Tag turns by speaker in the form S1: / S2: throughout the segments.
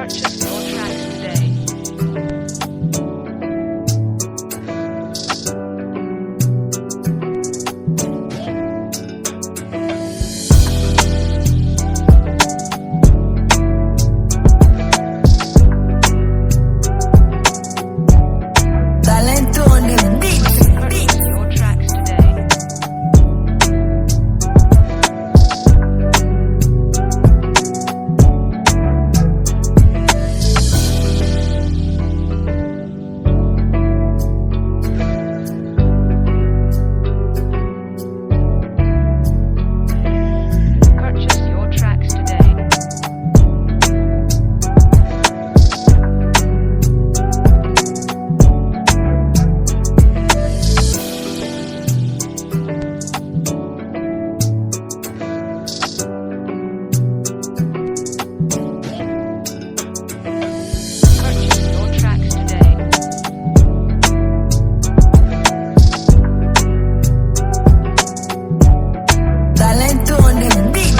S1: Purchase your tracks today.
S2: Talento on the beat.
S1: Purchase your tracks today. Purchase your tracks today. Purchase your tracks today.
S2: Talento on the beat.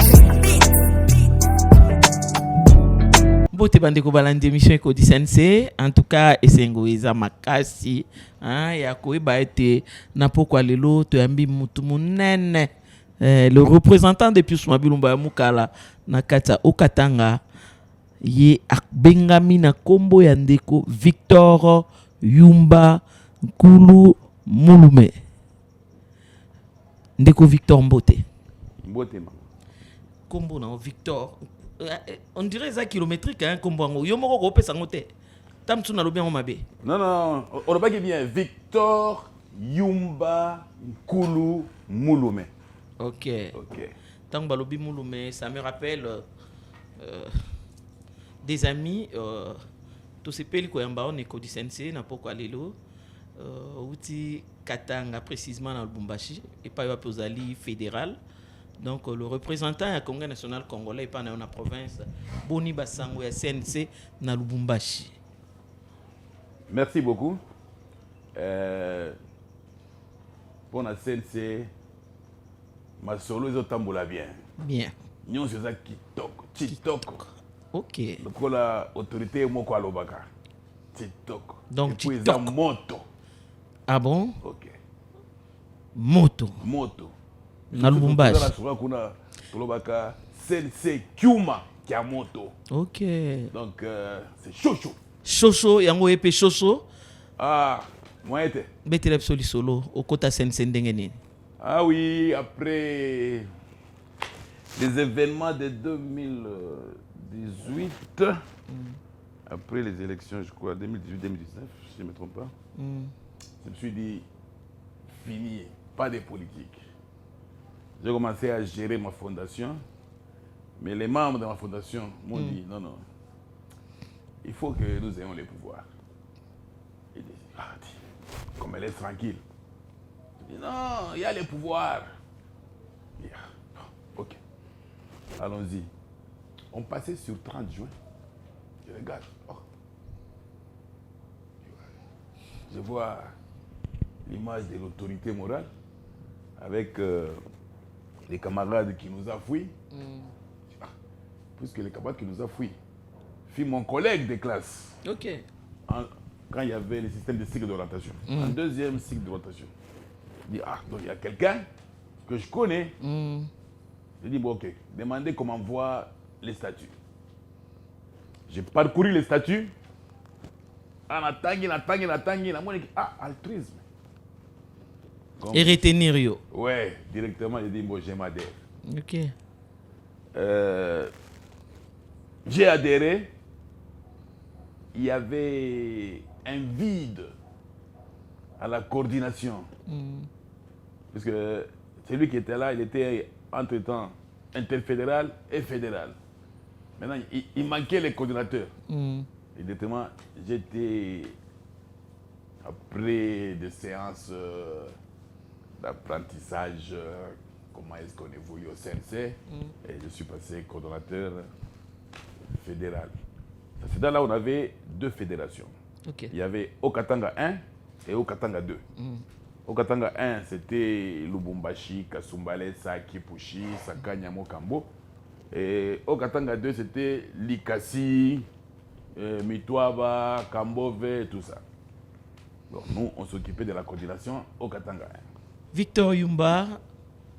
S3: Bote bandeko balandi émission Ekodi Sensei. En tout cas, esengo eza makasi. Ya koyeba ete na pokwa lelo toyambi mutu munene. Le représentant de Pius Mabilumba ya Mukala na kati ya Okatanga ye akbengami na kombo ya ndeko Victor Yumba Nkulu Mulume. Ndeko Victor Mbote.
S4: Mbote mama.
S3: Kombo na Victor on dirait ça kilométrique hein kombo ngo yo moko ko pesa ngote tamtu na lobi ngo mabe.
S4: Non, on n'a pas bien Victor Yumba Nkulu Mulume.
S3: OK. Tant balobi Mulume, ça me rappelle des amis to sepeli ko yamba on Ekodi Sensei na poko lelo uti Katanga précisément na Lubumbashi et pas yo pozali fédéral. Donc le représentant du Congrès national congolais pas dans la province Boni Basango ya CNC na Lubumbashi.
S4: Merci beaucoup. Pour la CNC, ma solo ils ont tambola bien.
S3: Bien.
S4: Nyon c'est ça TikTok.
S3: OK.
S4: Donc la autorité moko alobaka. TikTok.
S3: Donc,
S4: et puis
S3: TikTok.
S4: ils ont moto.
S3: Ah bon?
S4: OK.
S3: Moto. Na Lubumbashi.
S4: Kuna tolobaka CNC Kyuma kia moto.
S3: OK.
S4: Donc c'est chaud.
S3: Chocho yango epe chocho.
S4: Ah, moi était.
S3: Betele psoli solo okota sense ndenge nini?
S4: Ah oui, après les événements de 2018, après les élections, je crois, 2018-2019, si je ne me trompe pas, je me suis dit, fini, pas de politique. J'ai commencé à gérer ma fondation, mais les membres de ma fondation m'ont dit, non, il faut que nous ayons les pouvoirs. Ils disent, comme elle est tranquille. Je dis, non, il y a les pouvoirs. OK. Allons-y. On passait sur 30 juin. Je regarde. Je vois l'image de l'autorité morale avec les camarades qui nous ont fouillés. Puisque les camarades qui nous ont fouillés, fut mon collègue de classe.
S3: OK.
S4: Quand il y avait le système de cycle d'orientation. En deuxième cycle d'orientation. Je dis, donc il y a quelqu'un que je connais. Je dis, bon, OK, demandez comment voir les statuts. J'ai parcouru les statuts. Altruisme.
S3: Et retenir yo.
S4: Ouais, directement, j'ai dit, bon, je m'adhère.
S3: OK.
S4: J'ai adhéré. Il y avait un vide à la coordination. Parce que celui qui était là, il était entre-temps interfédéral et fédéral. Maintenant, il manquait les coordinateurs. Et directement, j'étais, après des séances d'apprentissage, comment est-ce qu'on évolue au CNC, et je suis passé coordonnateur fédéral. C'est là où on avait deux fédérations.
S3: OK.
S4: Il y avait Okatanga 1 et Okatanga 2. Okatanga 1, c'était Lubumbashi, Kasumbale, Kipushi, Sakanya, Mokambo. Et Okatanga 2, c'était Likasi, Mitouaba, Kambove, tout ça. Donc nous, on s'occupait de la coordination au Katanga.
S3: Victor Yumba,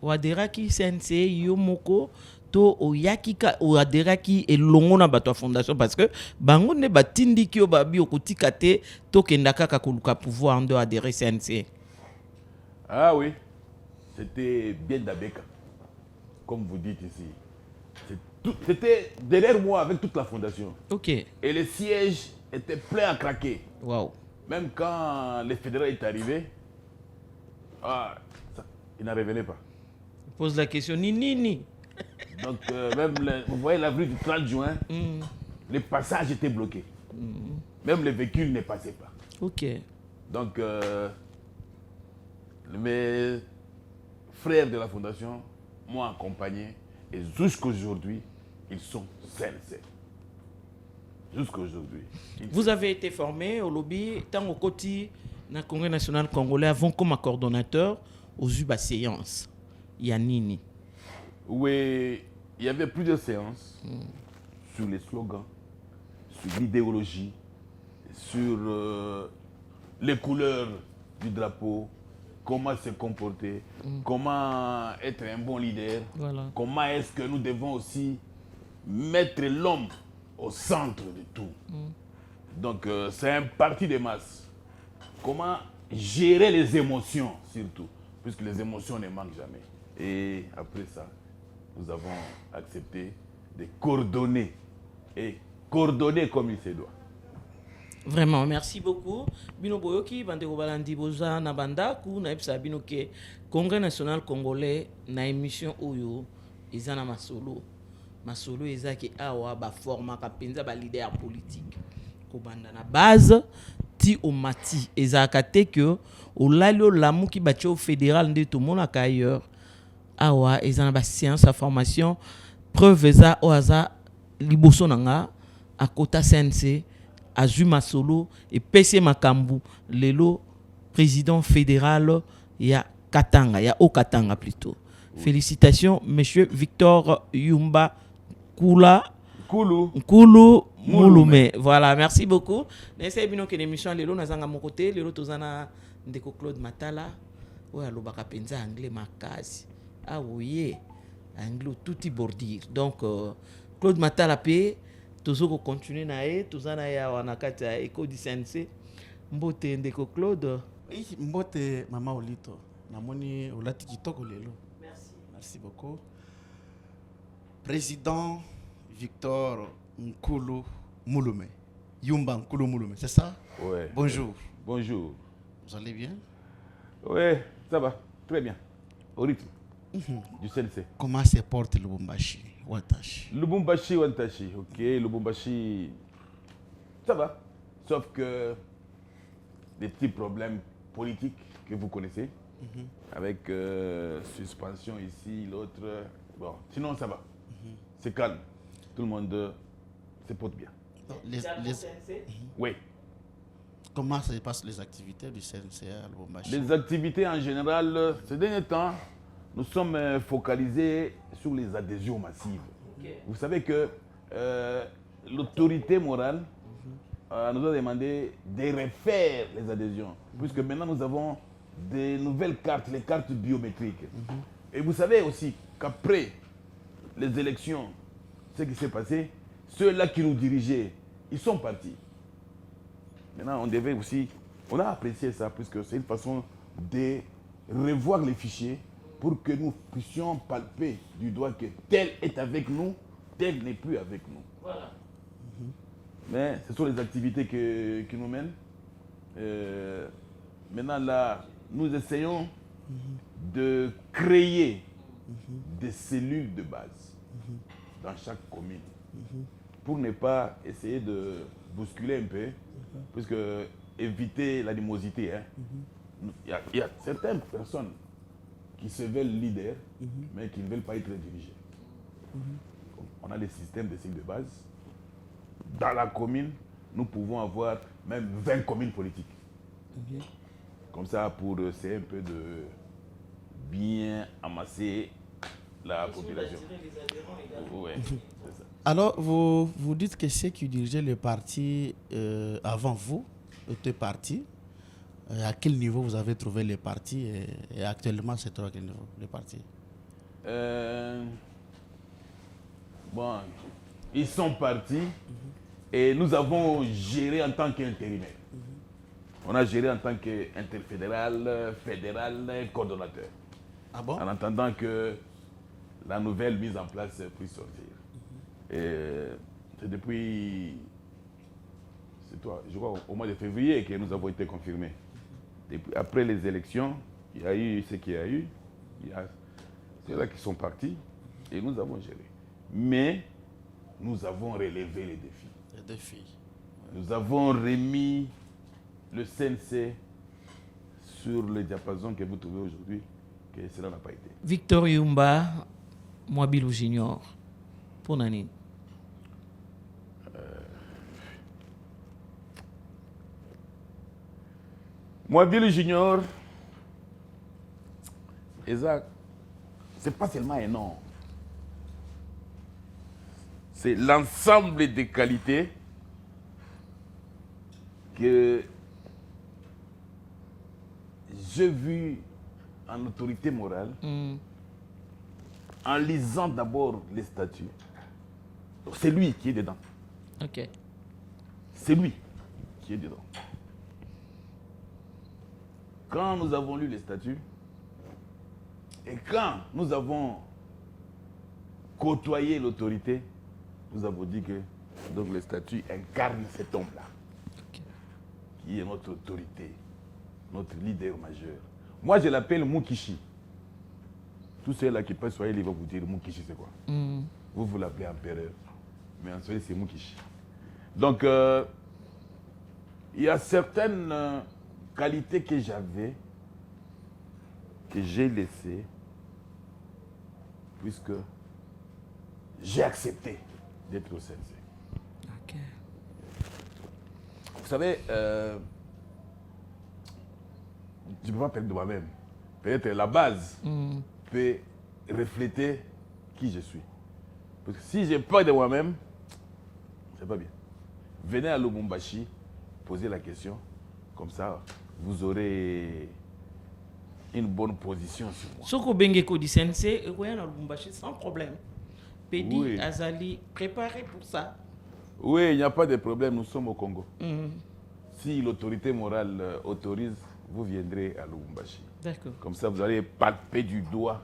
S3: waderaki CNC yomoko to oyakika oaderaki elongo na bato fondation parce que bango ne batindi ki obabi okotika te to kendaka ka koluka pouvoir en de adhérer CNC.
S4: Ah oui, c'était bien d'Abeka, comme vous dites ici. C'était derrière moi avec toute la fondation.
S3: OK.
S4: Et le siège était plein à craquer.
S3: Wow.
S4: Même quand le fédéral est arrivé, il n'en revenait pas.
S3: Je pose la question, ni.
S4: Donc, vous voyez l'avenue du 30 juin, les passages étaient bloqués. Même les véhicules ne passaient pas.
S3: OK.
S4: Donc, mes frères de la fondation m'ont accompagné et jusqu'aujourd'hui, ils sont sincères. Jusqu'aujourd'hui.
S3: Vous avez été formé au lobby tant au côté du Congrès national congolais avant comme coordonnateur aux UBA séances. Yanini.
S4: Oui, il y avait plusieurs séances sur les slogans, sur l'idéologie, sur les couleurs du drapeau, comment se comporter, comment être un bon leader,
S3: Voilà.
S4: comment est-ce que nous devons aussi mettre l'homme au centre de tout. Donc c'est un parti de masse. Comment gérer les émotions surtout, puisque les émotions ne manquent jamais. Et après ça, nous avons accepté de coordonner et coordonner comme il se doit.
S3: Vraiment, merci beaucoup. Bino Boyoki, Bandeko Balandi Boza, Nabanda, Kou, Naipsa Binoke, Congrès national congolais, na émission Oyo, Izana Masolo. Masolo Ezaki Awa, ba forma, Kapenza, ba leader politique. Kobanda na base, ti o mati, Ezakate que, au lalio lamu ki bati au fédéral de tout le monde ailleurs. Awa, Ezana ba science, à formation, preuve Eza, Oaza, Liboso Nanga, à Kota CNC, Azuma Solo et PC Makambu, Lelo, président fédéral, il y a Katanga, il y a Okatanga plutôt. Oui. Félicitations, monsieur Victor Yumba Nkulu Mulume. Voilà, merci beaucoup. N'essaie bino que l'émission Lelo Nazanga mon côté, Lelo Tozana Ndeko Claude Matala, ouais, Lobaka Penza anglais Makasi. Ah oui, anglais tout bordir. Donc, Claude Matala P. Toujours continuer nae tozana ya wanakati ya école du CNC mbote ndeko Claude.
S5: Oui, mbote mama Olito namoni olati kitoko lelo. Merci beaucoup. Président Victor Nkulu Mulume. Yumba Nkulu Mulume, c'est ça?
S4: Ouais.
S5: Bonjour.
S4: Bonjour.
S5: Vous allez bien?
S4: Oui, ça va, très bien. Au rythme du CNC.
S5: Comment se porte Lubumbashi?
S4: Lubumbashi, Wantashi, ok, Lubumbashi, ça va, sauf que des petits problèmes politiques que vous connaissez, avec suspension ici, l'autre, bon, sinon ça va, c'est calme, tout le monde se porte bien. Oui.
S5: Comment se passent les activités du CNC à Lubumbashi?
S4: Les activités en général, ces derniers temps, nous sommes focalisés sur les adhésions massives. Okay. Vous savez que l'autorité morale nous a demandé de refaire les adhésions, puisque maintenant nous avons des nouvelles cartes, les cartes biométriques. Et vous savez aussi qu'après les élections, ce qui s'est passé, ceux-là qui nous dirigeaient, ils sont partis. Maintenant, on devait aussi, on a apprécié ça, puisque c'est une façon de revoir les fichiers pour que nous puissions palper du doigt que tel est avec nous, tel n'est plus avec nous. Voilà. Mais ce sont les activités qui nous mènent. Maintenant, là, nous essayons de créer des cellules de base dans chaque commune pour ne pas essayer de bousculer un peu, puisque éviter l'animosité. Hein. Il y a certaines personnes qui se veulent leaders, mais qui ne veulent pas être dirigés. On a des systèmes de cycle de base. Dans la commune, nous pouvons avoir même 20 communes politiques. Comme ça, pour essayer un peu de bien amasser la population. Oui, c'est ça.
S5: Alors, vous dites que ceux qui dirigeaient le parti avant vous étaient partis. À quel niveau vous avez trouvé le parti et actuellement, c'est à quel niveau le parti?
S4: Bon, ils sont partis et nous avons géré en tant qu'intérimaire. On a géré en tant qu'interfédéral, fédéral, coordonnateur.
S5: Ah bon?
S4: En attendant que la nouvelle mise en place puisse sortir. Et c'est depuis, je crois, au mois de février que nous avons été confirmés. Depuis, après les élections, il y a eu ce qu'il y a eu. C'est là qu'ils sont partis et nous avons géré. Mais nous avons relevé les défis.
S5: Les défis.
S4: Nous avons remis le CNC sur le diapason que vous trouvez aujourd'hui, que cela n'a pas été.
S3: Victor Yumba, Mwabilou Junior, pour Nani.
S4: Mwabilou Junior, Isaac, c'est pas seulement un nom. C'est l'ensemble des qualités que j'ai vues en autorité morale, en lisant d'abord les statuts. Donc, c'est lui qui est dedans.
S3: Ok.
S4: C'est lui qui est dedans. Quand nous avons lu les statuts, et quand nous avons côtoyé l'autorité, nous avons dit que donc, les statuts incarnent cet homme-là, qui est notre autorité, notre leader majeur. Moi, je l'appelle Mukishi. Tous ceux-là qui peuvent soyez, ils vont vous dire Mukishi, c'est quoi? Vous l'appelez empereur, mais en Swahili, c'est Mukishi. Donc, il y a certaines qualités que j'avais, que j'ai laissées, puisque j'ai accepté d'être au CNC.
S3: Ok.
S4: Vous savez, je ne peux pas parler de moi-même. Peut-être la base peut refléter qui je suis. Parce que si j'ai peur de moi-même, c'est pas bien. Venez à Lubumbashi, posez la question, comme ça, vous aurez une bonne position sur moi.
S3: Soko Benge Kodi Sensei, Egoyan Lubumbashi sans problème. Pedi,
S4: Oui.
S3: Azali, préparé pour ça.
S4: Oui, il n'y a pas de problème, nous sommes au Congo. Si l'autorité morale autorise, vous viendrez à Lubumbashi.
S3: D'accord.
S4: Comme ça, vous allez palper du doigt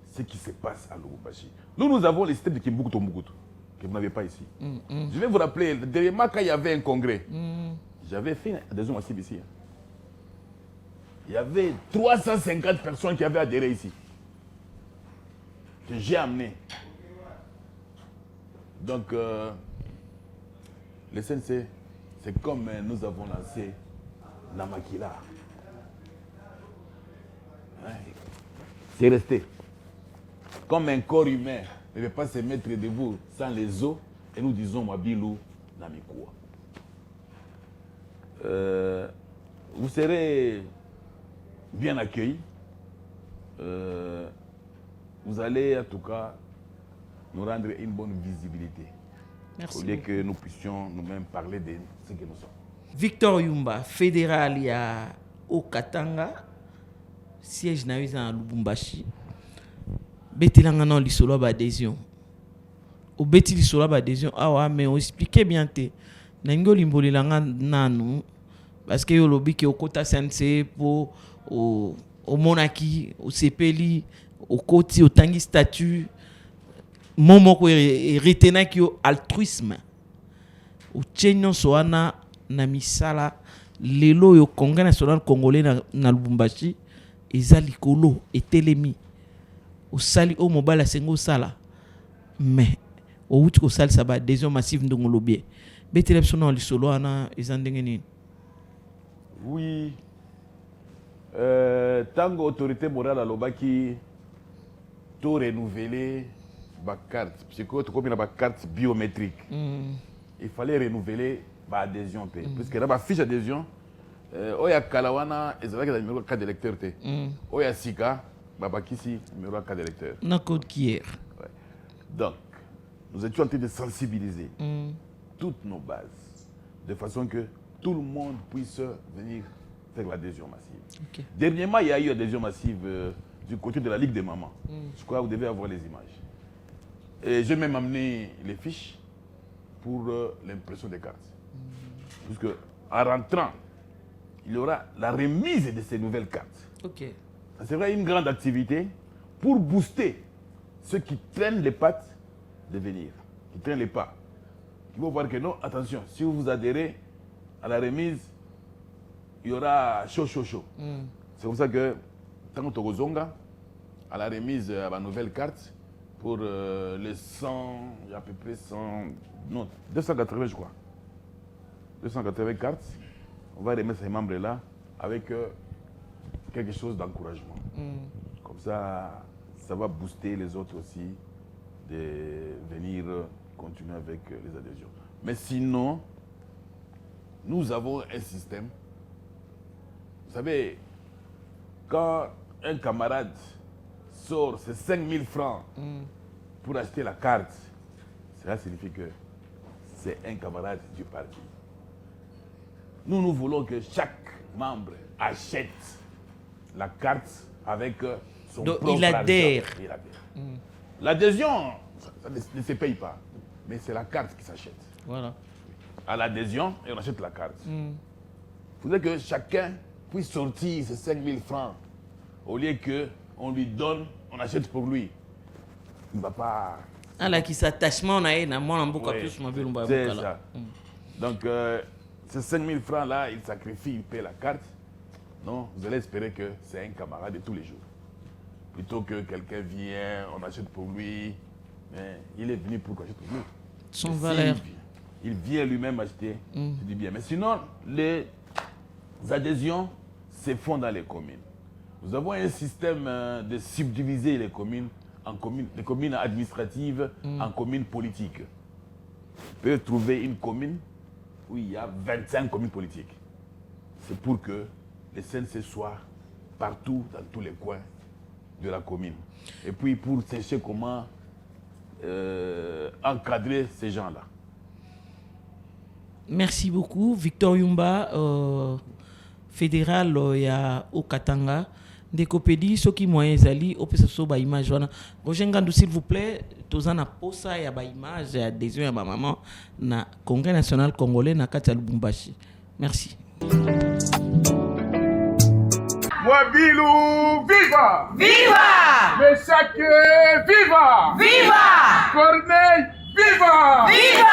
S4: ce qui se passe à Lubumbashi. Nous avons les systèmes de Kimbuktu Tombuktu, que vous n'avez pas ici. Je vais vous rappeler, dernièrement, quand il y avait un congrès, j'avais fait une adhésion massive ici. Il y avait 350 personnes qui avaient adhéré ici, que j'ai amené. Donc, le CNC, c'est comme nous avons lancé Namakila. Ouais. C'est resté. Comme un corps humain ne peut pas se mettre debout sans les os, et nous disons Mwabilou Namikoua. Vous serez bien accueillis. Vous allez en tout cas nous rendre une bonne visibilité.
S3: Merci.
S4: Au lieu que nous puissions nous-mêmes parler de ce que nous sommes.
S3: Victor Yumba, fédéral, il y a au Katanga, siège na Lubumbashi. Betilanga non lisolo ba adhésion. Au beti lisolo ba adhésion, ah mais on expliquait bien te. Nango limboli langa nanu parce que yo lobi ke okota sense pour au monaki, au sepeli, au koti, au tangi statut. Momo ko retena ki yo altruisme. Au chenyo soana na misala lelo yo konga national congolais na Lubumbashi eza likolo etelemi au sali au mobile sengo sala mais au wuti ko sali saba adhésion massive ndongo lobie betele sona lisolo ana eza ndenge nini.
S4: Oui, tango autorité morale alobaki to renouveler ma carte, parce que tu as ma carte biométrique. Il fallait renouveler ma adhésion. Parce que dans ma fiche d'adhésion, il y a Kalawana et c'est numéro 4 d'électeur. Il y a Sika, Babakisi, numéro 4 d'électeur.
S3: Na code qui est.
S4: Donc, nous étions en train de sensibiliser toutes nos bases, de façon que tout le monde puisse venir faire l'adhésion massive.
S3: Ok.
S4: Dernièrement, il y a eu adhésion massive du côté de la Ligue des mamans. Je crois que vous devez avoir les images. Et j'ai même amené les fiches pour l'impression des cartes. Puisque en rentrant, il y aura la remise de ces nouvelles cartes.
S3: Ok.
S4: Ça sera une grande activité pour booster ceux qui traînent les pattes de venir, qui traînent les pas. Qui vont voir que non, attention, si vous adhérez à la remise, il y aura chaud. C'est comme ça que, tant que Zonga, à la remise à la nouvelle carte, pour les 100, il y a à peu près 100, non, 280 je crois. 280 cartes, on va remettre ces membres-là avec quelque chose d'encouragement. Comme ça, ça va booster les autres aussi de venir continuer avec les adhésions. Mais sinon, nous avons un système. Vous savez, quand un camarade sort ses 5 000 francs pour acheter la carte, cela signifie que c'est un camarade du parti. Nous voulons que chaque membre achète la carte avec son
S3: Donc,
S4: propre
S3: il adhère.
S4: argent. Il adhère. L'adhésion, ça ne se paye pas, mais c'est la carte qui s'achète.
S3: Voilà.
S4: À l'adhésion, et on achète la carte. Il faudrait que chacun puisse sortir ses 5 000 francs au lieu qu'on lui donne, on achète pour lui. Il ne va pas...
S3: Ala qui s'attachement na na mwana mboka
S4: Ouais,
S3: plus mobile mba
S4: c'est
S3: bokala.
S4: ça. Donc, ces 5 000 francs-là, il sacrifie, il paie la carte. Non, vous allez espérer que c'est un camarade de tous les jours. Plutôt que quelqu'un vient, on achète pour lui. Mais il est venu pour qu'on achète pour lui.
S3: Son
S4: Et
S3: valeur.
S4: il vient lui-même acheter, c'est du bien. Mais sinon, les adhésions se font dans les communes. Nous avons un système de subdiviser les communes en communes administratives en communes politiques. Vous pouvez trouver une commune où il y a 25 communes politiques. C'est pour que les CNC soient partout, dans tous les coins de la commune. Et puis pour chercher comment encadrer ces gens-là.
S3: Merci beaucoup. Victor Yumba, fédéral ya Okatanga. Ndekopedi, ceux qui moyen zali, opesa so ba image wana. Roger Ngandou, s'il vous plaît, tozana posa ya ba image ya adhésion ya ba maman na Congrès national congolais na kati ya Lubumbashi. Merci.
S6: Wabilou, viva!
S2: Viva!
S6: Meshake, viva!
S2: Viva!
S6: Corneille, viva!
S2: Viva!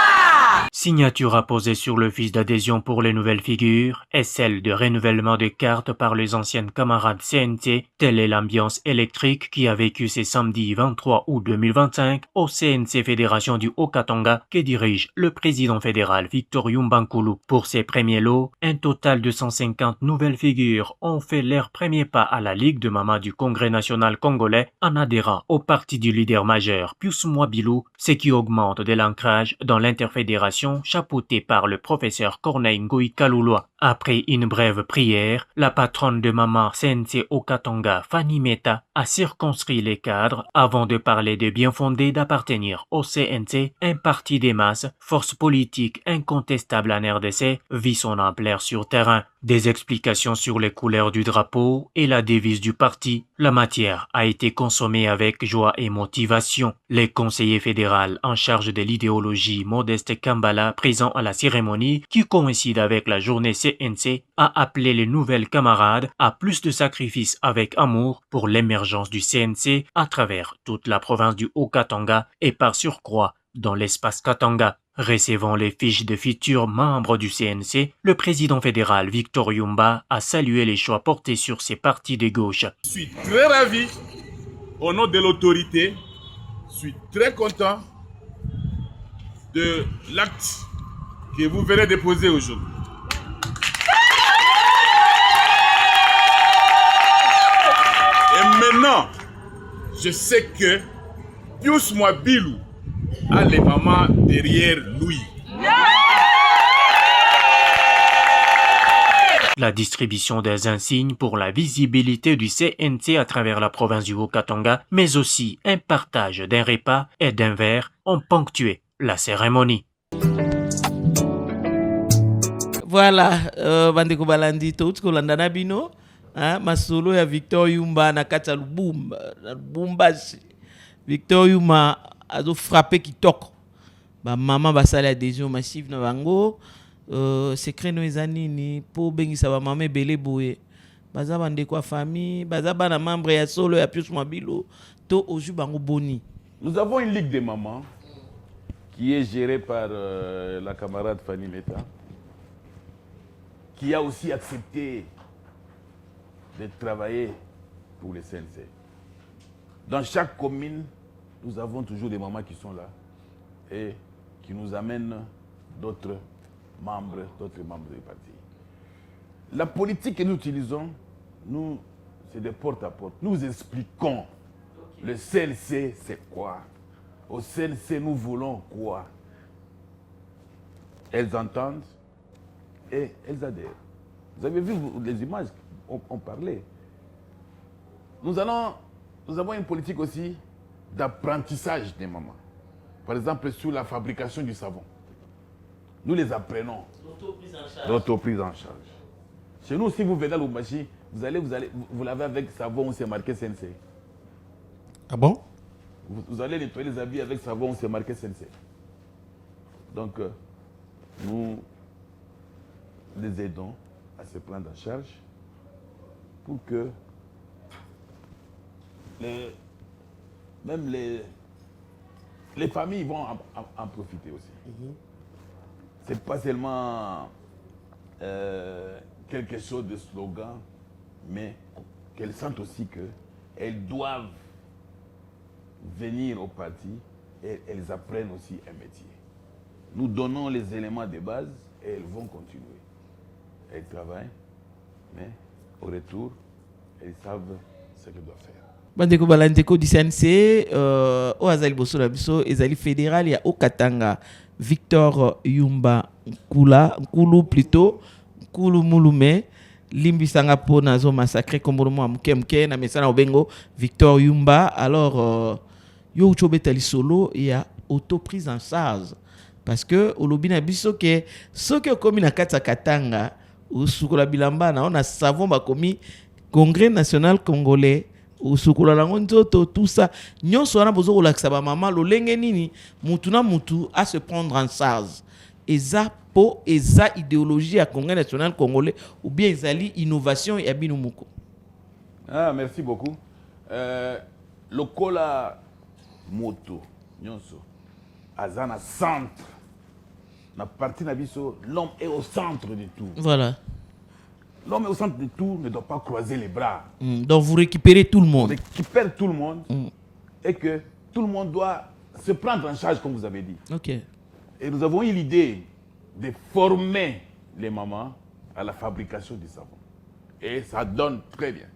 S7: Signature apposée sur le fiche d'adhésion pour les nouvelles figures et celle de renouvellement de cartes par les anciennes camarades CNC. Telle est l'ambiance électrique qui a vécu ce samedi 23 août 2025 au CNC Fédération du Haut-Katanga que dirige le président fédéral Victor Yumba Nkulu. Pour ces premiers lots, un total de 150 nouvelles figures ont fait leur premier pas à la Ligue de Mama du Congrès national congolais en adhérant au parti du leader majeur Pius Mwabilou, ce qui augmente de l'ancrage dans l'interfédération chapeautée par le professeur Corneille Ngoï Kalouloa. Après une brève prière, la patronne de Mama CNC Haut-Katanga, Fanny Meta, a circonscrit les cadres avant de parler de bien fondé d'appartenir au CNC, un parti des masses, force politique incontestable en RDC, vit son ampleur sur terrain. Des explications sur les couleurs du drapeau et la devise du parti. La matière a été consommée avec joie et motivation. Les conseillers fédéraux en charge de l'idéologie Modeste Kambala, présent à la cérémonie qui coïncide avec la journée CNC, a appelé les nouvelles camarades à plus de sacrifices avec amour pour l'émergence du CNC à travers toute la province du Haut-Katanga et par surcroît dans l'espace Katanga. Recevant les fiches de futurs membres du CNC, le président fédéral Victor Yumba a salué les choix portés sur ces partis de gauche.
S6: Je suis très ravi, au nom de l'autorité, je suis très content de l'acte que vous venez de poser aujourd'hui. Et maintenant, je sais que Pius Mwabilou a les mamans derrière lui.
S7: La distribution des insignes pour la visibilité du CNC à travers la province du Haut-Katanga, mais aussi un partage d'un repas et d'un verre ont ponctué la cérémonie.
S3: Voilà, bandeko balandi touti kolanda na bino, masolo ya Victor Yumba na kati ya Lubumbashi. Victor Yumba azo frappé kitoko. Ba mama basali adhésion massive na bango. Secret no ezanini po bengisa ba mama ebele boye. Baza bandeko ya famille, baza bana membre ya solo ya Pius Mabilo to oju bango boni.
S4: Nous avons une ligue des mamans qui est gérée par la camarade Fanny Meta, qui a aussi accepté de travailler pour les CNC. Dans chaque commune, nous avons toujours des mamans qui sont là et qui nous amènent d'autres membres du parti. La politique que nous utilisons, nous, c'est de porte à porte. Nous expliquons le CNC, c'est quoi. Au CNC, nous voulons quoi. Elles entendent et elles adhèrent. Vous avez vu les images, on parlait. Nous avons une politique aussi d'apprentissage des mamans. Par exemple, sur la fabrication du savon. Nous les apprenons. L'autoprise en charge. Chez nous, si vous venez à Lubumbashi, vous l'avez avec savon où c'est marqué CNC.
S5: Ah bon?
S4: Vous allez nettoyer les habits avec savon où c'est marqué CNC. Donc, nous les aidons à se prendre en charge pour que même les familles vont en profiter aussi. C'est pas seulement quelque chose de slogan, mais qu'elles sentent aussi qu'elles doivent venir au parti et elles apprennent aussi un métier. Nous donnons les éléments de base et elles vont continuer. Elles travaillent, mais au retour, elles savent ce qu'elles doivent faire.
S3: Bandeko balandeko du CNC, o azali boso na biso ezali fédéral ya Okatanga. Victor Yumba Nkulu plutôt Nkulu Mulume limbisanga po nazo massacré kombono a mukemke na mesana obengo Victor Yumba. Alors yo uchobetali solo ya auto prise en charge parce que olobi na biso ke soki okomi na kati ya Katanga usukola bilamba na on a savon bakomi Congrès national congolais usukola lango nzoto tout ça nyonso wana bozo kolakisa ba mama lolenge nini mutu na mutu à se prendre en charge eza po eza idéologie ya Congrès national congolais ou bien ezali innovation ya bino muko.
S4: Ah, merci beaucoup. Lokola moto nyonso azana centre na partie na biso, l'homme est au centre de tout.
S3: Voilà.
S4: L'homme est au centre de tout, ne doit pas croiser les bras.
S3: Donc vous récupérez tout le
S4: On
S3: monde.
S4: récupère tout le monde et que tout le monde doit se prendre en charge, comme vous avez dit.
S3: OK.
S4: Et nous avons eu l'idée de former les mamans à la fabrication du savon. Et ça donne très bien.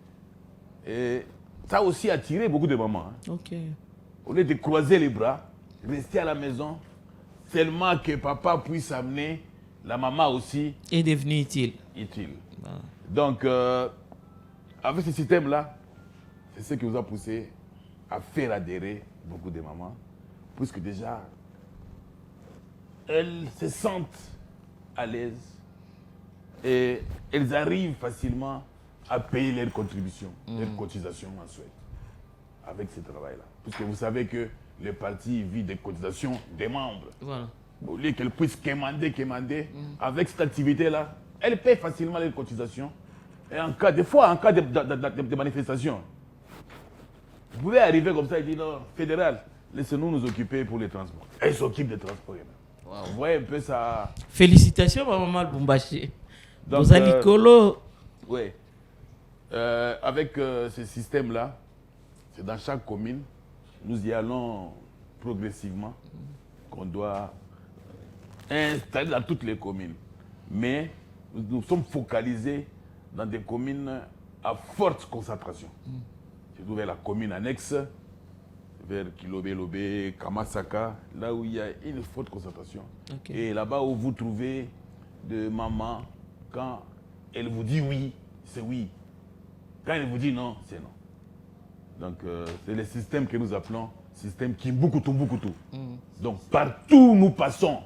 S4: Et ça a aussi attiré beaucoup de mamans.
S3: OK.
S4: Au lieu de croiser les bras, rester à la maison, seulement que papa puisse amener la maman aussi
S3: Est devenu utile.
S4: utile. Donc, avec ce système-là, c'est ce qui nous a poussé à faire adhérer beaucoup de mamans, puisque déjà, elles se sentent à l'aise et elles arrivent facilement à payer leurs contributions, leurs cotisations mensuelles avec ce travail-là. Puisque vous savez que le parti vit des cotisations des membres.
S3: Voilà.
S4: Au lieu qu'elles puissent quémander, avec cette activité-là, elles paient facilement les cotisations. Et en cas de manifestation, vous pouvez arriver comme ça et dire non, fédéral, laissez-nous nous occuper pour les transports. Elles s'occupent des transports. Wow. Vous voyez un peu ça.
S3: Félicitations, maman Lubumbashi.
S4: Donc,
S3: Vous allez colo.
S4: Oui. Avec ce système-là, c'est dans chaque commune, nous y allons progressivement, qu'on doit installer dans toutes les communes. Mais nous sommes focalisés dans des communes à forte concentration. Surtout vers la commune annexe, vers Kilobé, Kamasaka, là où il y a une forte concentration.
S3: Okay.
S4: Et là-bas où vous trouvez des mamans, quand elle vous dit oui, c'est oui. Quand elle vous dit non, c'est non. Donc, c'est le système que nous appelons système Kimbukutu. Donc, partout où nous passons,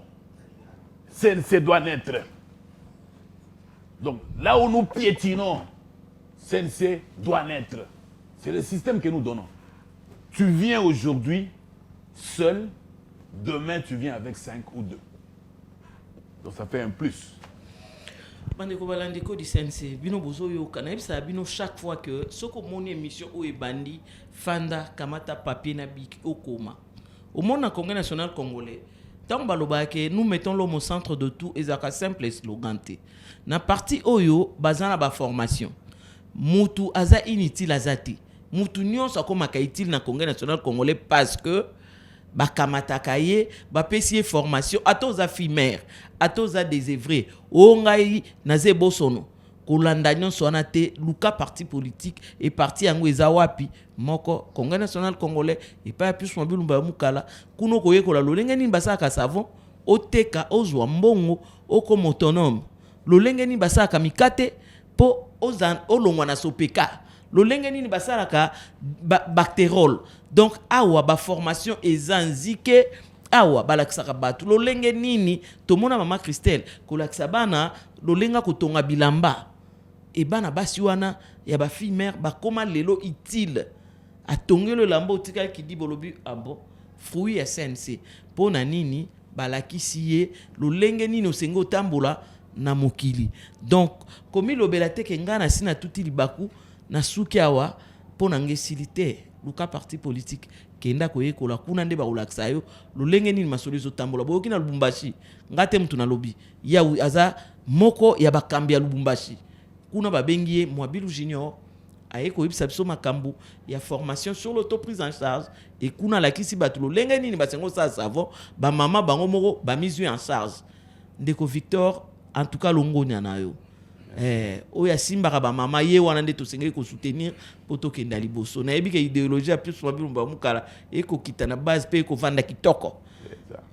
S4: CNC doit naître. Donc, là où nous piétinons, CNC doit naître. C'est le système que nous donnons. Tu viens aujourd'hui seul, demain tu viens avec 5 ou 2. Donc, ça fait un plus.
S3: Bandeko balandeko di sense bino bozo yo kana bisa bino chaque fois que soko moni émission o ebandi fanda kamata papier na biki okoma au monde Congrès national congolais tant baloba que nous mettons l'homme au centre de tout et ça simple slogan te na parti oyo bazana ba formation mutu aza inutile azati mutu nyonso akoma ka utile na Congrès national congolais parce que bakamataka ye bapesi formation atoza fimer atoza désœuvré ongai naze bosono kolanda nyonso wana te luka parti politique et parti yango eza wapi moko Congrès national congolais et pas plus mobilumba mukala kuno koyekola lolenge nini basaka savon oteka ozwa mbongo okoma autonome lolenge nini basaka mikate po ozan olongwa na sopeka lolenge nini basalaka bactérol donc awa ba formation ezanzike awa balakisaka batu lolenge nini tomona mama Christelle kolakisa bana lolenga kotonga bilamba e bana basi wana ya ba fille mère bakoma lelo utile atongelo lamba otika ki di bolobi abo fruit ya CNC pona nini balakisi ye lolenge nini osengo tambola na mokili donc komi lobela teke ngana sina tuti libaku na suki awa pona ngesilite luka parti politique kenda koyekola kuna nde bakolakisa yo lolenge nini masolo ezotambola boyoki na Lubumbashi ngate mtu na lobi ya aza moko ya bakambi ya Lubumbashi kuna babengi ye Mwabilu Junior aye koyebisa biso makambo ya formation sur l'autoprise en charge et kuna lakisi batu lolenge nini basengo sa savon ba mama bango moko ba mise en charge ndeko Victor en tout cas longonya na yo oya simbaka ba mama ye wana nde tosengeli ko soutenir poto kenda liboso na yebi ke idéologie a plus mobilumba mukala et ko kita na base pe ko vanda kitoko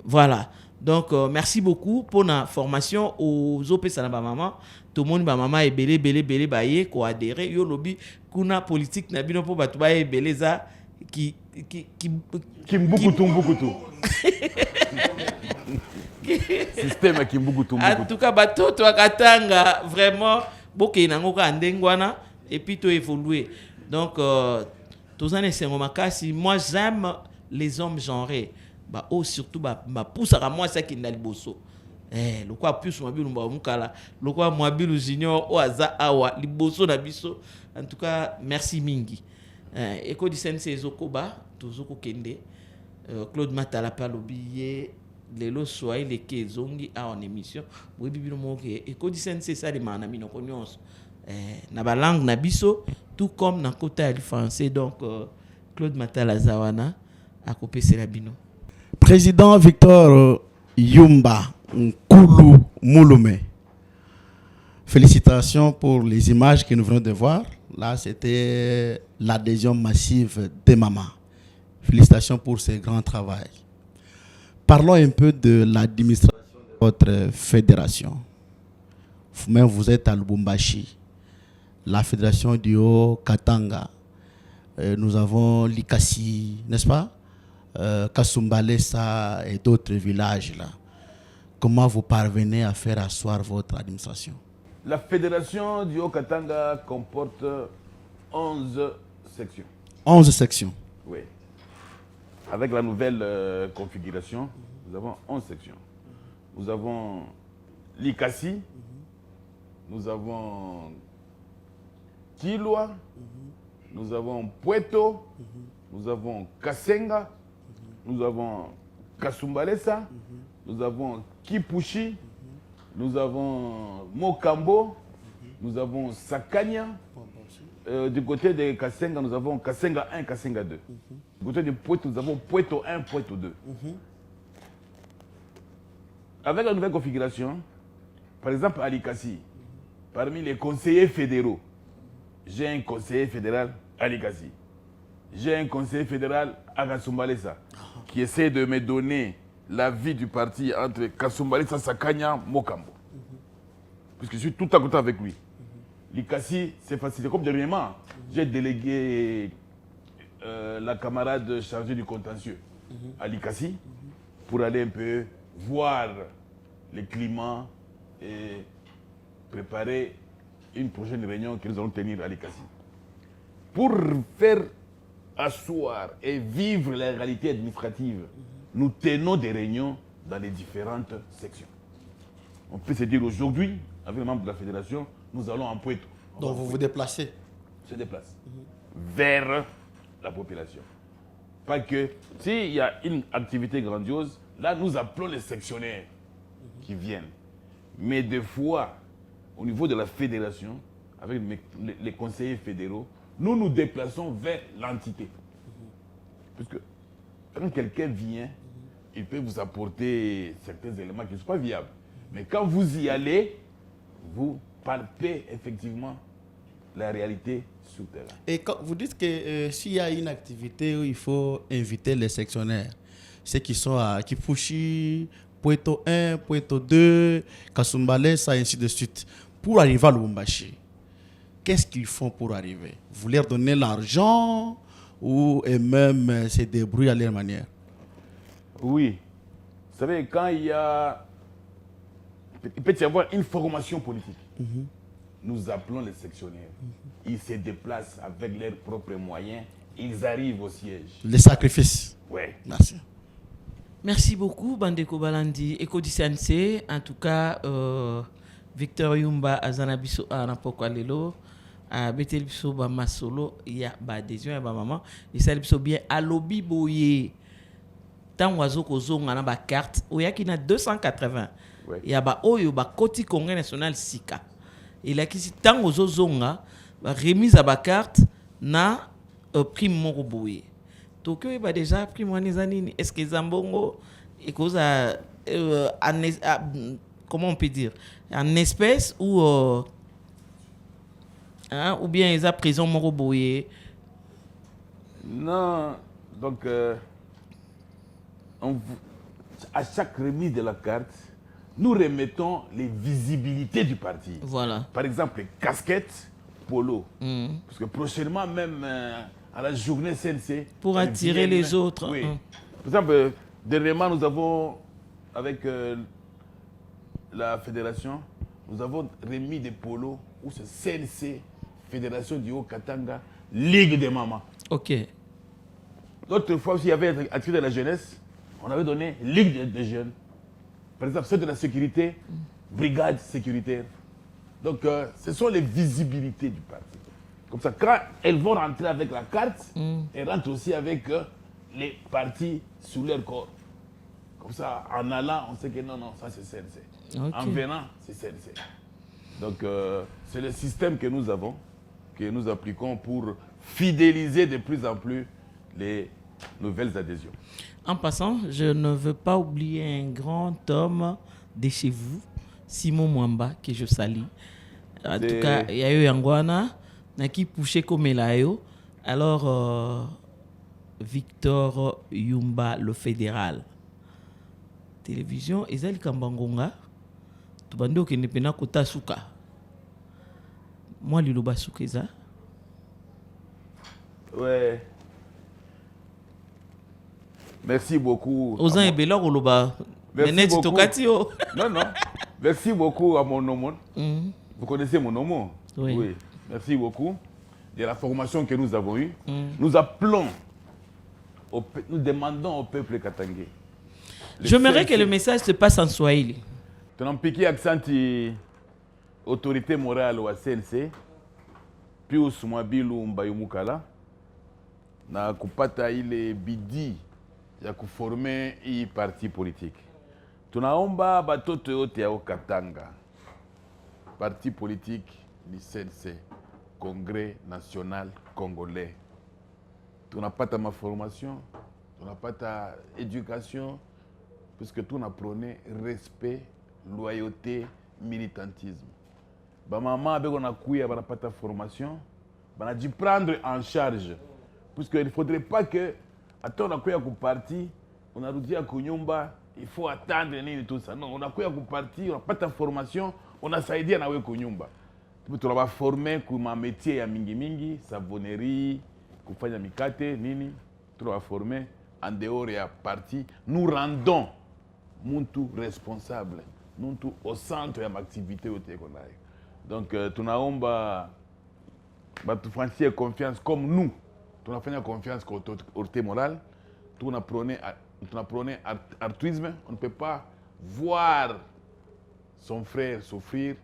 S3: voilà donc merci beaucoup pour la formation aux opesa na ba mama tout monde ba mama ebele ba ye ko adhérer yo lobi kuna politique na bino po batu ba ebele za ki
S4: Kimbukutu. Système Kimbukutu.
S3: En tout cas batoto akatanga vraiment boke nango ka ndengwana et puis to évoluer donc tozane sengo makasi moi j'aime les hommes genrés ba surtout ba poussa ka moi ça qui ndali boso le quoi plus Mwabilu mba mukala le quoi Mwabilu Junior o aza awa liboso na biso en tout cas merci mingi eko di sense ezokoba tozoko kende Claude Matala palobiye lelo Swahili ke zongi a en émission boyebi bino moke ekodi sense ça les mana minoko nyonso na ba langue na biso tout comme na kota ya français donc Claude Matala zawana akopesela bino
S5: Président Victor Yumba Nkulu Mulume, félicitations pour les images que nous venons de voir. Là, c'était l'adhésion massive des mamans. Félicitations pour ce grand travail. Parlons un peu de l'administration de votre fédération. Vous-même, vous êtes à Lubumbashi, la fédération du Haut-Katanga. Nous avons Likasi, n'est-ce pas? Kasumbalesa et d'autres villages là. Comment vous parvenez à faire asseoir votre administration?
S4: La fédération du Haut-Katanga comporte 11 sections.
S5: 11 sections.
S4: Oui. Avec la nouvelle configuration, nous avons 11 sections. Nous avons Likasi, nous avons Kilwa, nous avons Pueto, nous avons Kasenga, nous avons Kasumbalesa, nous avons Kipushi, nous avons Mokambo, nous avons Sakanya. Du côté de Kasenga, nous avons Kasenga 1, Kasenga 2. Du côté de Pueto, nous avons Pueto 1, Pueto 2. Avec la nouvelle configuration, par exemple à Likasi, parmi les conseillers fédéraux, j'ai un conseiller fédéral à Likasi. J'ai un conseiller fédéral à Kasumbalesa qui essaie de me donner l'avis du parti entre Kasumbalesa, Sakanya, Mokambo. Puisque je suis tout à côté avec lui. l'ICASI, c'est facile. Comme dernièrement, j'ai délégué la camarade chargée du contentieux à l'ICASI pour aller un peu voir le climat et préparer une prochaine réunion que nous allons tenir à l'ICASI. Pour faire asseoir et vivre la réalité administrative, nous tenons des réunions dans les différentes sections. On peut se dire aujourd'hui, avec les membres de la fédération, nous allons en Poitou.
S5: Donc vous vous déplacez.
S4: Se déplace vers la population. Pas que, s'il y a une activité grandiose, là nous appelons les sectionnaires qui viennent. Mais des fois, au niveau de la fédération, avec les conseillers fédéraux, nous nous déplaçons vers l'entité. Parce que quand quelqu'un vient, il peut vous apporter certains éléments qui ne sont pas viables. Mais quand vous y allez, vous palpez effectivement la réalité sur le terrain.
S5: Et quand vous dites que s'il y a une activité où il faut inviter les sectionnaires, ceux qui sont à Kipushi, Poeto 1, Poeto 2, Kasumbalès, ça ainsi de suite, pour arriver à Lubumbashi, qu'est-ce qu'ils font pour arriver? Vous leur donnez l'argent ou et même se débrouillent à leur manière?
S4: Oui. Vous savez, quand il peut y avoir une formation politique, nous appelons les sectionnaires. Ils se déplacent avec leurs propres moyens. Ils arrivent au siège.
S5: Les sacrifices.
S4: Oui.
S5: Merci.
S3: Merci beaucoup, Bandeko Balandi. Eko Disanse, en tout cas, Victor Yumba Azanabiso Anapoko Alelo, à Betelbiso Masolo, il y a adhésion à maman. Et ça biso bien à lobby boye. Tant oiseau kozo ngana ba carte, oya qui na 280. Il y a ba oyo ba koti Congrès national sika. Et là qui si tant oiseau zonga, remise à ba carte na prime moko boye. Tokyo est déjà pris moi les années. Est-ce que Zambongo est cause comment on peut dire en espèce ou bien ils a prison moroboye?
S4: Non, donc à chaque remise de la carte, nous remettons les visibilités du parti.
S3: Voilà.
S4: Par exemple, les casquettes polo. Parce que prochainement même à la journée CNC.
S3: Pour attirer les autres.
S4: Oui. Par exemple, dernièrement, nous avons, avec la fédération, nous avons remis des polos où c'est CNC, Fédération du Haut-Katanga, Ligue des mamans.
S3: Ok.
S4: L'autre fois aussi, il y avait activité de la jeunesse, on avait donné Ligue des jeunes. Par exemple, ceux de la sécurité, Brigade sécuritaire. Donc, ce sont les visibilités du parti. Comme ça, quand elles vont rentrer avec la carte, elles rentrent aussi avec les partis sous leur corps. Comme ça, en allant, on sait que non, ça c'est CNC.
S3: Okay.
S4: En venant, c'est CNC. Donc, c'est le système que nous avons, que nous appliquons pour fidéliser de plus en plus les nouvelles adhésions.
S3: En passant, je ne veux pas oublier un grand homme de chez vous, Simon Mwamba, que je salue. En tout cas, il y a eu Yangwana. Naki poussé comme Elayo. Alors, Victor Yumba, le fédéral. Télévision, Ezali Kambangonga. Tubando ke nepena kota suka. Moi, Liloba Sukeza.
S4: Ouais. Merci beaucoup.
S3: Ozan et Belor Oloba.
S4: Merci beaucoup.
S3: Non.
S4: Merci beaucoup à mon homme. Vous connaissez mon homme?
S3: Oui.
S4: Merci beaucoup de la formation que nous avons eue. Nous appelons, nous demandons au peuple katangais.
S3: J'aimerais que le message se passe en Swahili.
S4: Tu as piqué accent autorité morale au CNC, puis au Sumabilu Mbayumukala, na kupata ile bidii ya kuforme hii parti politique. Tunaomba batoto yote ya Katanga, parti politique ni CNC, Congrès national congolais. Tunapata ma formation, tunapata éducation, puisque tout prôné respect, loyauté, militantisme. Ba maman avec on a kuya banapata formation, bana dû prendre en charge, puisque il faudrait pas que attends on a kuya ku parti, on a dit à kunyumba, il faut attendre et tout ça. Non, on a kuya ku parti, on a pas ta formation, on a saidi na we kunyumba. tunawaforme kuma métier ya mingi savonnerie, kufanya mikate nini, tunawaforme en dehors ya parti. Nous rendons muntu responsable, muntu au centre ya activité yote qu'on a. Donc tunaomba batufanyie confiance comme nous tunafanya confiance kwa autorité morale. Tunaprenez altruisme. On ne peut pas voir son frère souffrir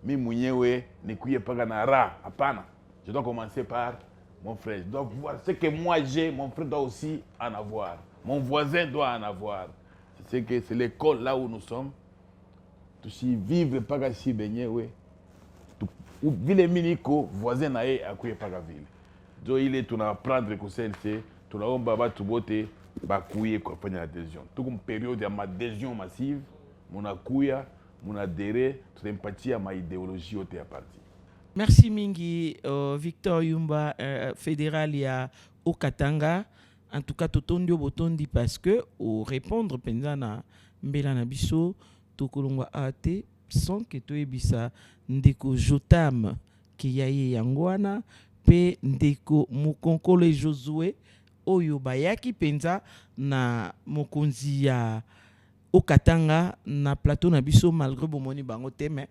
S4: mi mwenyewe nikuye paka na raha. Hapana, je dois commencer par mon frère. Je dois voir ce que moi j'ai, mon frère doit aussi en avoir, mon voisin doit en avoir. C'est que c'est l'école là où nous sommes. Si vivre paka si benye we ou vile miniko voisin na ye akuye paka vile. Donc il est tuna prendre ko CNC, tunaomba batu bote bakuye kwa fanya adhésion. Tuko période ya adhésion massive, munakuya, munadere, tunampatia ma idéologie yote ya parti.
S3: Merci mingi Victor Yumba fédéral ya Okatanga. En tout cas totondio botondi parce que au répondre penza na mbela na biso tokolongwa ate sans que toyebisa ndeko Jotam ki yaye yangwana pe ndeko Mukonkole Josué oyo bayaki penza na mokonzi ya Okatanga na plateau na biso malgré bomoni bango teme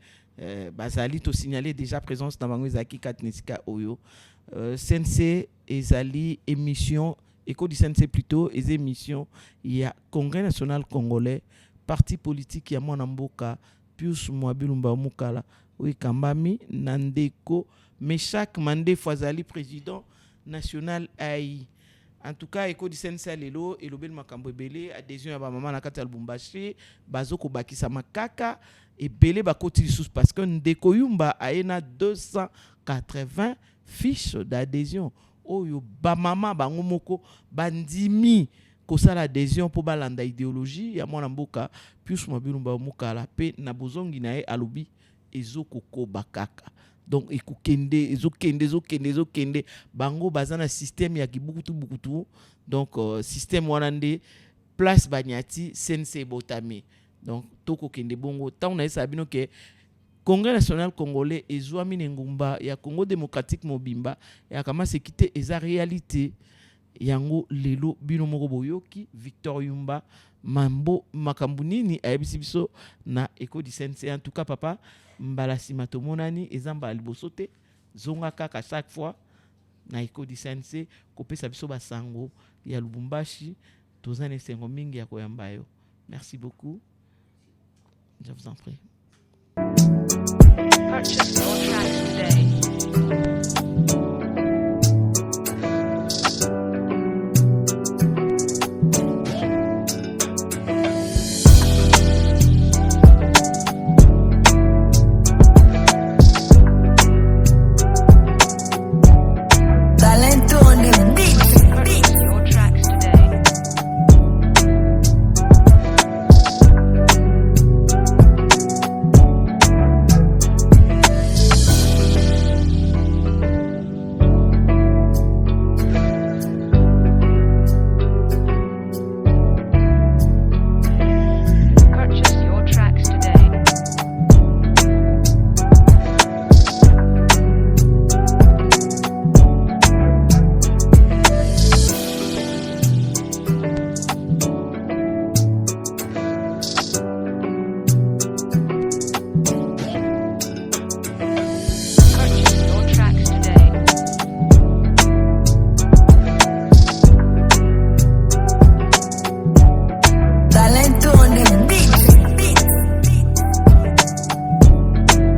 S3: bazali to signaler déjà présence na bango ezaki katnesika oyo CNC ezali émission Éco du CNC plutôt les émissions il y a Congrès national congolais parti politique ya mwana mboka Pius Mwabilumba Mukala oui Kambami Nandeko Meshak Mande Fazali président national AI. En tout cas Éco du CNC lelo et lobel makambo belé adhésion ya ba mama na kati ya Lubumbashi bazoko bakisa makaka et belé ba koti sous parce que Ndeko Yumba aena 280 fiches d'adhésion. Oyo ba mama bango moko bandimi kosala adhésion po balanda idéologie ya mwana mboka Pius Mwabilumba Mukala pe na bozongi na ye alobi ezokoko bakaka. Donc ekokende ezokende bango bazana système ya kibukutu donc système wana nde place banyati CNC botami. Donc toko kende bongo ta on a sabino ke Congrès national congolais ezwami ngumba ya Congo démocratique mobimba ya kama sekite eza réalité yango lelo bino moko boyoki Victor Yumba mambo makambu nini ayebisi biso na Éco du CNC. En tout cas papa mbala sima tomonani ezamba liboso te zonga kaka chaque fois na Éco du CNC kopesa biso basango ya Lubumbashi tozana esengo mingi ya koyamba yo. Merci beaucoup, je vous en prie.
S1: Purchase your tracks today.